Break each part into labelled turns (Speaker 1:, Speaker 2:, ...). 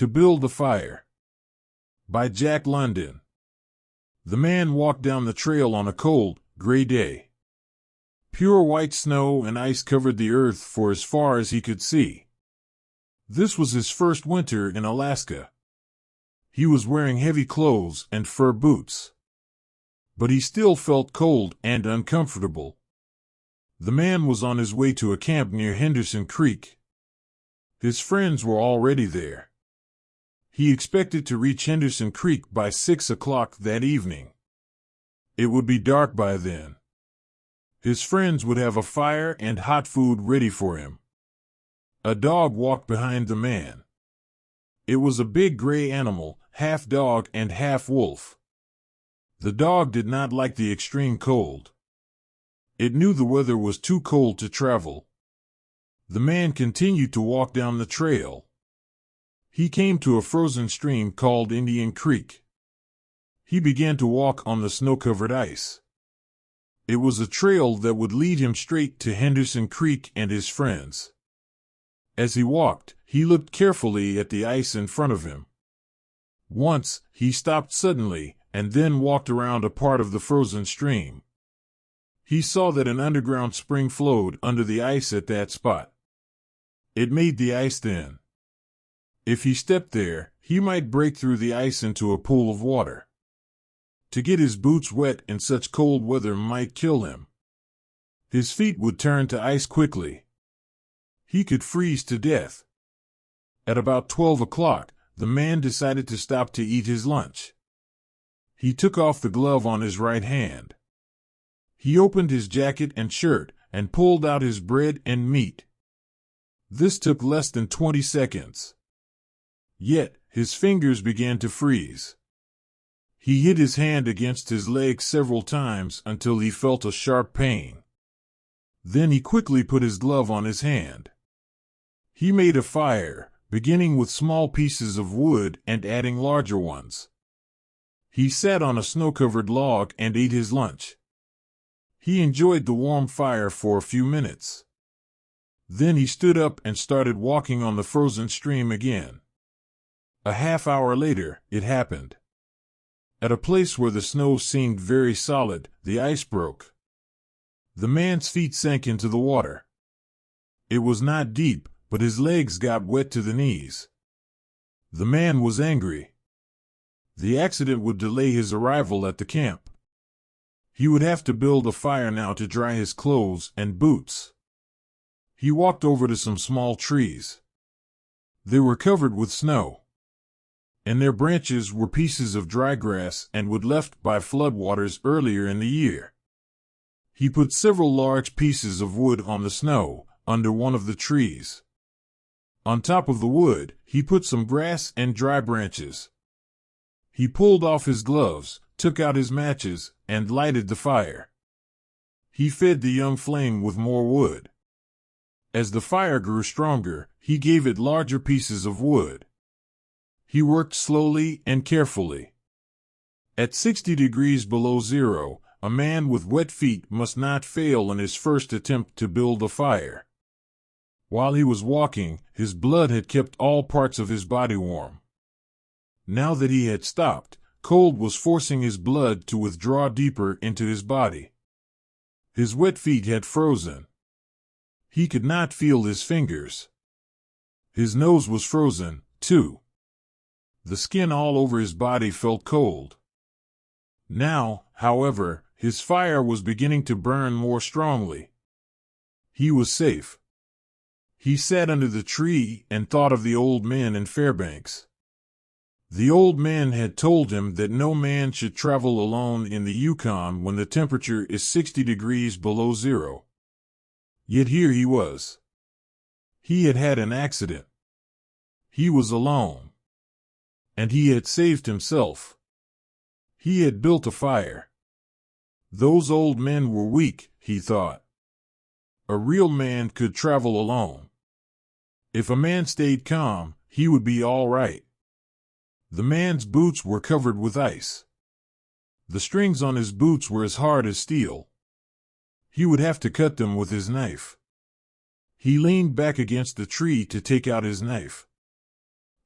Speaker 1: To Build a Fire by Jack London. The man walked down the trail on a cold, gray day. Pure white snow and ice covered the earth for as far as he could see. This was his first winter in Alaska. He was wearing heavy clothes and fur boots. But he still felt cold and uncomfortable. The man was on his way to a camp near Henderson Creek. His friends were already there. He expected to reach Henderson Creek by 6 o'clock that evening. It would be dark by then. His friends would have a fire and hot food ready for him. A dog walked behind the man. It was a big gray animal, half dog and half wolf. The dog did not like the extreme cold. It knew the weather was too cold to travel. The man continued to walk down the trail. He came to a frozen stream called Indian Creek. He began to walk on the snow-covered ice. It was a trail that would lead him straight to Henderson Creek and his friends. As he walked, he looked carefully at the ice in front of him. Once, he stopped suddenly, and then walked around a part of the frozen stream. He saw that an underground spring flowed under the ice at that spot. It made the ice thin. If he stepped there, he might break through the ice into a pool of water. To get his boots wet in such cold weather might kill him. His feet would turn to ice quickly. He could freeze to death. At about 12 o'clock, the man decided to stop to eat his lunch. He took off the glove on his right hand. He opened his jacket and shirt and pulled out his bread and meat. This took less than 20 seconds. Yet, his fingers began to freeze. He hit his hand against his leg several times until he felt a sharp pain. Then he quickly put his glove on his hand. He made a fire, beginning with small pieces of wood and adding larger ones. He sat on a snow-covered log and ate his lunch. He enjoyed the warm fire for a few minutes. Then he stood up and started walking on the frozen stream again. A half hour later, it happened. At a place where the snow seemed very solid, the ice broke. The man's feet sank into the water. It was not deep, but his legs got wet to the knees. The man was angry. The accident would delay his arrival at the camp. He would have to build a fire now to dry his clothes and boots. He walked over to some small trees. They were covered with snow, and their branches were pieces of dry grass and wood left by floodwaters earlier in the year. He put several large pieces of wood on the snow, under one of the trees. On top of the wood, he put some grass and dry branches. He pulled off his gloves, took out his matches, and lighted the fire. He fed the young flame with more wood. As the fire grew stronger, he gave it larger pieces of wood. He worked slowly and carefully. At 60 degrees below zero, a man with wet feet must not fail in his first attempt to build a fire. While he was walking, his blood had kept all parts of his body warm. Now that he had stopped, cold was forcing his blood to withdraw deeper into his body. His wet feet had frozen. He could not feel his fingers. His nose was frozen, too. The skin all over his body felt cold. Now, however, his fire was beginning to burn more strongly. He was safe. He sat under the tree and thought of the old men in Fairbanks. The old men had told him that no man should travel alone in the Yukon when the temperature is 60 degrees below zero. Yet here he was. He had had an accident. He was alone. And he had saved himself. He had built a fire. Those old men were weak, he thought. A real man could travel alone. If a man stayed calm, he would be all right. The man's boots were covered with ice. The strings on his boots were as hard as steel. He would have to cut them with his knife. He leaned back against the tree to take out his knife.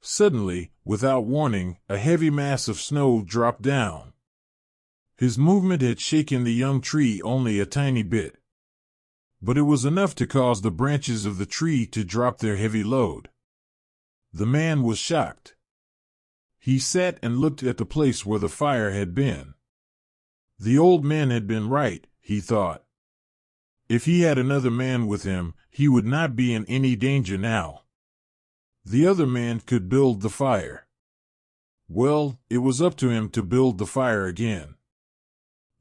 Speaker 1: Suddenly, without warning, a heavy mass of snow dropped down. His movement had shaken the young tree only a tiny bit, but it was enough to cause the branches of the tree to drop their heavy load. The man was shocked. He sat and looked at the place where the fire had been. The old man had been right, he thought. If he had another man with him, he would not be in any danger now. The other man could build the fire. Well, it was up to him to build the fire again.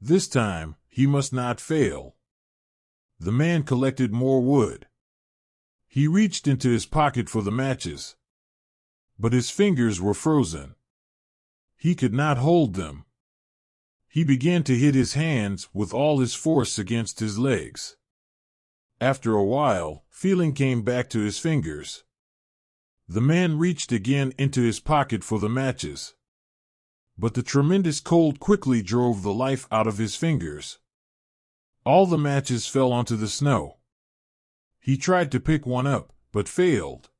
Speaker 1: This time, he must not fail. The man collected more wood. He reached into his pocket for the matches, but his fingers were frozen. He could not hold them. He began to hit his hands with all his force against his legs. After a while, feeling came back to his fingers. The man reached again into his pocket for the matches, but the tremendous cold quickly drove the life out of his fingers. All the matches fell onto the snow. He tried to pick one up, but failed.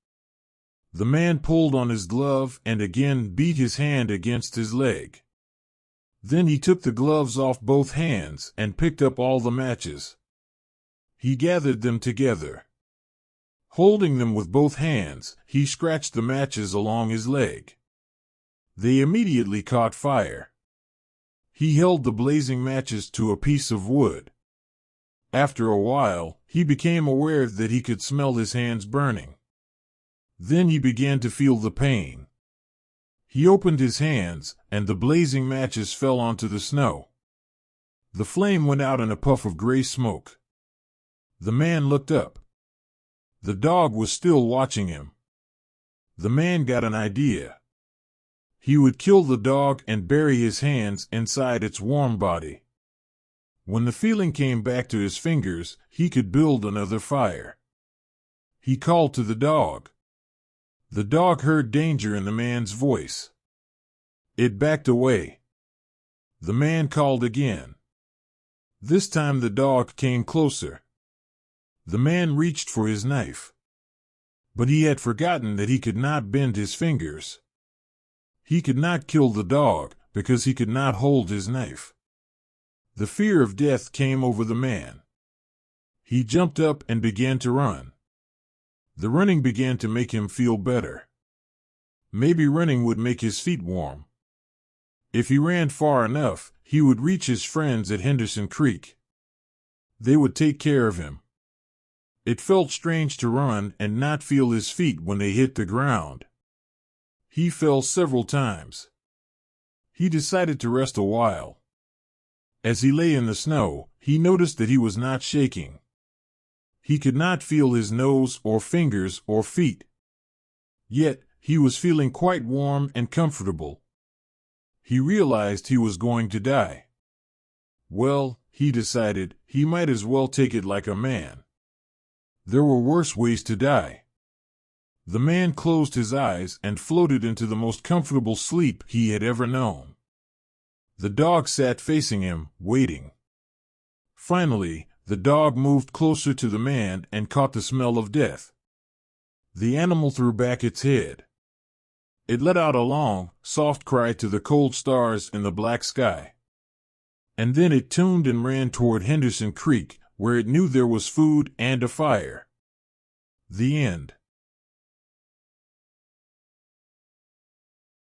Speaker 1: The man pulled on his glove and again beat his hand against his leg. Then he took the gloves off both hands and picked up all the matches. He gathered them together. Holding them with both hands, he scratched the matches along his leg. They immediately caught fire. He held the blazing matches to a piece of wood. After a while, he became aware that he could smell his hands burning. Then he began to feel the pain. He opened his hands, and the blazing matches fell onto the snow. The flame went out in a puff of gray smoke. The man looked up. The dog was still watching him. The man got an idea. He would kill the dog and bury his hands inside its warm body. When the feeling came back to his fingers, he could build another fire. He called to the dog. The dog heard danger in the man's voice. It backed away. The man called again. This time the dog came closer. The man reached for his knife, but he had forgotten that he could not bend his fingers. He could not kill the dog because he could not hold his knife. The fear of death came over the man. He jumped up and began to run. The running began to make him feel better. Maybe running would make his feet warm. If he ran far enough, he would reach his friends at Henderson Creek. They would take care of him. It felt strange to run and not feel his feet when they hit the ground. He fell several times. He decided to rest a while. As he lay in the snow, he noticed that he was not shaking. He could not feel his nose or fingers or feet. Yet, he was feeling quite warm and comfortable. He realized he was going to die. Well, he decided, he might as well take it like a man. There were worse ways to die. The man closed his eyes and floated into the most comfortable sleep he had ever known. The dog sat facing him, waiting. Finally, the dog moved closer to the man and caught the smell of death. The animal threw back its head. It let out a long, soft cry to the cold stars in the black sky. And then it tuned and ran toward Henderson Creek, where it knew there was food and a fire. The end.